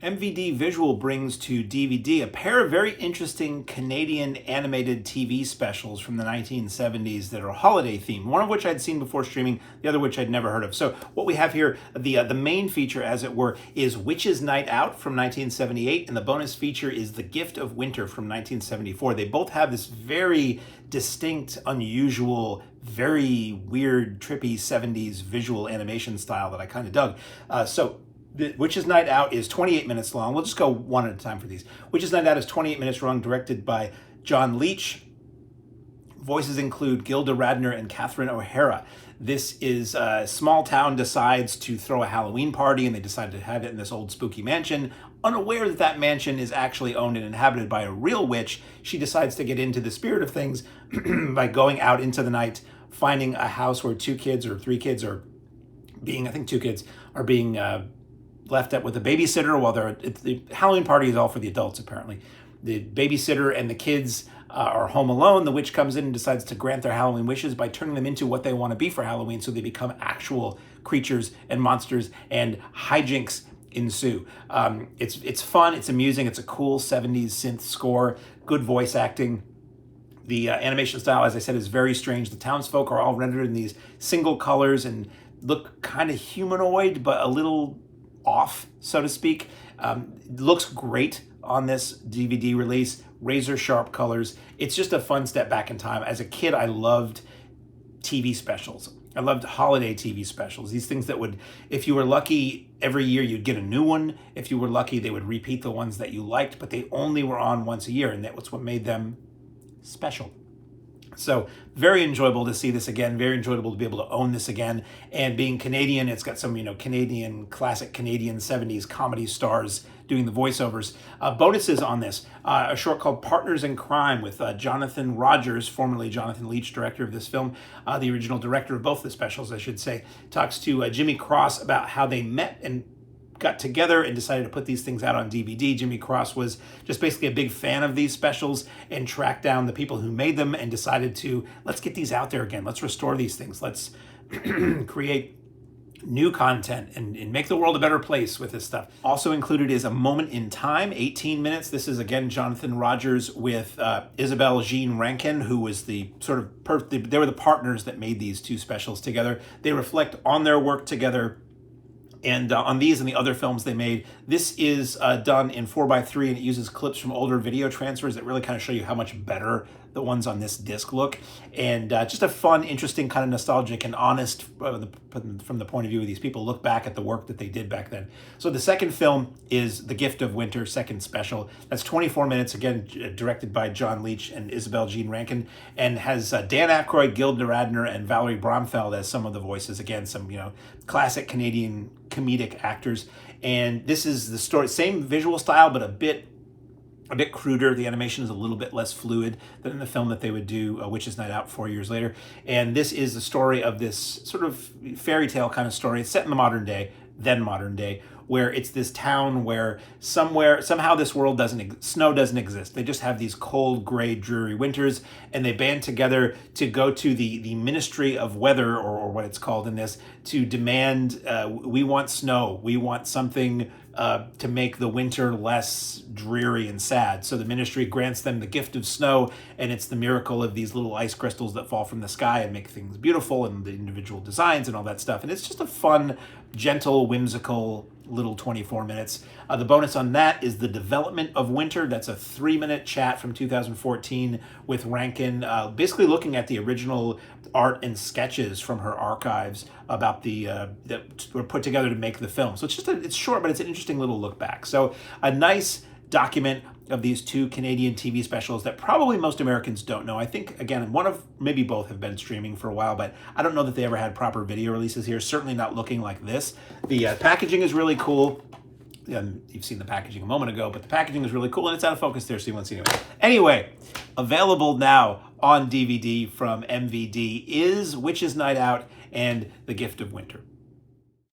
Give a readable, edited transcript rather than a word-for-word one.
MVD Visual brings to DVD a pair of very interesting Canadian animated TV specials from the 1970s that are holiday themed, one of which I'd seen before streaming, the other which I'd never heard of. So what we have here, the main feature, as it were, is Witch's Night Out from 1978, and the bonus feature is The Gift of Winter from 1974. They both have this very distinct, unusual, very weird, trippy 70s visual animation style that I kind of dug. Witch's Night Out is 28 minutes long. We'll just go one at a time for these. Witch's Night Out is 28 minutes long, directed by John Leach. Voices include Gilda, Radner, and Catherine O'Hara. This is a small town decides to throw a Halloween party, and they decide to have it in this old spooky mansion. Unaware that that mansion is actually owned and inhabited by a real witch, she decides to get into the spirit of things by going out into the night, finding a house where two kids are being left with a babysitter while the Halloween party is all for the adults, apparently. The babysitter and the kids are home alone. The witch comes in and decides to grant their Halloween wishes by turning them into what they want to be for Halloween, so they become actual creatures and monsters, and hijinks ensue. It's fun, it's amusing, it's a cool 70s synth score, good voice acting. The animation style, as I said, is very strange. The townsfolk are all rendered in these single colors and look kind of humanoid, but a little off, so to speak. Looks great on this DVD release. Razor sharp colors. It's just a fun step back in time. As a kid, I loved TV specials. I loved holiday TV specials. These things that would, if you were lucky, every year you'd get a new one. If you were lucky, they would repeat the ones that you liked, but they only were on once a year, and that was what made them special. So very enjoyable to see this again, very enjoyable to be able to own this again. And being Canadian, it's got some, classic Canadian 70s comedy stars doing the voiceovers. Bonuses on this, a short called Partners in Crime with Jonathan Rogers, formerly Jonathan Leach, director of this film, the original director of both the specials, I should say, talks to Jimmy Cross about how they met and got together and decided to put these things out on DVD. Jimmy Cross was just basically a big fan of these specials and tracked down the people who made them and decided to, let's get these out there again. Let's restore these things. Let's create new content and make the world a better place with this stuff. Also included is A Moment in Time, 18 minutes. This is, again, Jonathan Rogers with Isobel Jean Rankin, who was they were the partners that made these two specials together. They reflect on their work together and on these and the other films they made. This is done in 4:3, and it uses clips from older video transfers that really kind of show you how much better the ones on this disc look. And just a fun, interesting, kind of nostalgic and honest, from the point of view of these people, look back at the work that they did back then. So the second film is The Gift of Winter, second special. That's 24 minutes, again, directed by John Leach and Isobel Jean Rankin, and has Dan Aykroyd, Gilda Radner, and Valri Bromfield as some of the voices. Again, some classic Canadian comedic actors. And this is the story, same visual style, but a bit cruder. The animation is a little bit less fluid than in the film that they would do, Witch's Night Out, 4 years later. And this is the story of this sort of fairy tale kind of story. It's set in the modern day, where it's this town where somehow this world snow doesn't exist. They just have these cold, gray, dreary winters, and they band together to go to the Ministry of Weather, or what it's called in this, to demand, we want snow. We want something to make the winter less dreary and sad. So the ministry grants them the gift of snow, and it's the miracle of these little ice crystals that fall from the sky and make things beautiful, and the individual designs and all that stuff. And it's just a fun, gentle, whimsical little 24 minutes. The bonus on that is The Development of Winter. That's a 3-minute chat from 2014 with Rankin, basically looking at the original art and sketches from her archives about that were put together to make the film. So it's short, but it's an interesting little look back. So a nice document of these two Canadian TV specials that probably most Americans don't know. I think, again, one of, maybe both have been streaming for a while, but I don't know that they ever had proper video releases here. Certainly not looking like this. The packaging is really cool. You've seen the packaging a moment ago, but the packaging is really cool, and it's out of focus there, so you won't see it. Anyway, available now on DVD from MVD is Witch's Night Out and The Gift of Winter.